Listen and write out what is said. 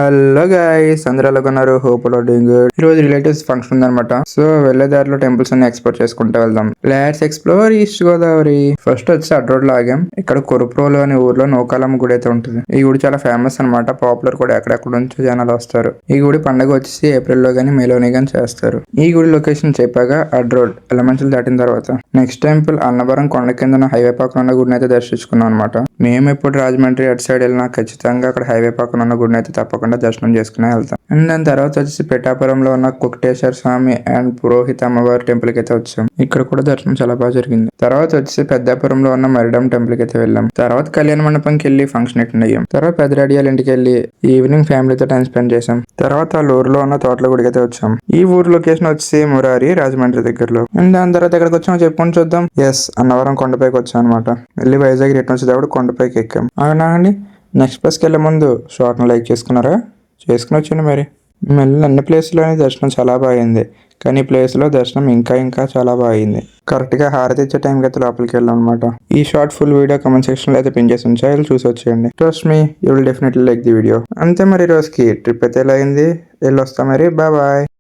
Hello guys, అందరూ ఎలాగున్నారు? Hope doing good. ఈ రోజు రిలేటివ్స్ ఫంక్షన్ ఉందన్నమాట. సో వెళ్లే దారిలో టెంపుల్స్ అన్ని ఎక్స్ప్లోర్ చేసుకుంటూ వెళ్దాం. Let's explore east Godavari. First వచ్చి అడ్ రోడ్ లో ఆగాం. ఇక్కడ కురుప్రోలు అనే ఊర్లో నౌకాలమ్మ గుడి అయితే ఉంటుంది. ఈ గుడి చాలా ఫేమస్ అన్నమాట. పాపులర్ కూడా, ఎక్కడెక్కడ నుంచో జనాలు వస్తారు. ఈ గుడి పండుగ వచ్చేసి ఏప్రిల్ లో గానీ మేలోనే గానీ చేస్తారు. ఈ గుడి లొకేషన్ చెప్పాక అడ్ రోడ్ ఎలమంచులు దాటిన తర్వాత నెక్స్ట్ టెంపుల్ అన్నవరం కొండ కింద హైవే పక్కన ఉన్న గుడిని అయితే దర్శించుకున్నాం అనమాట. మేము ఎప్పుడు రాజమండ్రి అటు సైడ్ వెళ్ళినా ఖచ్చితంగా అక్కడ హైవే పక్కన ఉన్న గుడిని అయితే తప్పకుండా దర్శనం చేసుకునే వెళ్తాం. అండ్ దాని తర్వాత వచ్చేసి పిఠాపురంలో ఉన్న కుకటేశ్వర స్వామి అండ్ పురోహిత అమ్మవారి టెంపుల్ కి అయితే వచ్చాం. ఇక్కడ కూడా దర్శనం చాలా బాగా జరిగింది. తర్వాత వచ్చేసి పెద్దాపురంలో ఉన్న మరిడం టెంపుల్ కి అయితే వెళ్ళాం. తర్వాత కళ్యాణ మండపంకి వెళ్ళి ఫంక్షన్ అటెండ్ అయ్యాం. తర్వాత పెద్దరెడ్డి వాళ్ళ ఇంటికి వెళ్ళి ఈవినింగ్ ఫ్యామిలీతో టైం స్పెండ్ చేసాం. తర్వాత వాళ్ళ ఊర్లో ఉన్న తోటల గుడికి అయితే వచ్చాం. ఈ ఊరు లొకేషన్ వచ్చేసి మురారి, రాజమండ్రి దగ్గరలో. అండ్ దాని తర్వాత ఎక్కడికి వచ్చామో చెప్పుకొని చూద్దాం. ఎస్, అన్నవరం కొండపైకి వచ్చాం అనమాట. వెళ్ళి వైజాగ్ రిటర్న్ వచ్చేటప్పుడు కొండపైకి ఎక్కాం. అవునండి, నెక్స్ట్ ప్లేస్కి వెళ్ళే ముందు షార్ట్ను లైక్ చేసుకున్నారా? చేసుకుని వచ్చాను మరి. మళ్ళీ అన్ని ప్లేస్లోనే దర్శనం చాలా బాగుంది, కానీ ఈ ప్లేస్లో దర్శనం ఇంకా చాలా బాగుంది. కరెక్ట్గా హారతి ఇచ్చే టైంకి అయితే లోపలికి వెళ్ళాం అనమాట. ఈ షార్ట్ ఫుల్ వీడియో కమెంట్ సెక్షన్లో అయితే పిన్ చేసి ఉంచా, వెళ్ళి చూసి వచ్చేయండి. Trust me, you will definitely like the video. అంతే మరి, రోజుకి ట్రిప్ అయితే ఎలా అయింది, వెళ్ళి వస్తాం మరి. బాయ్.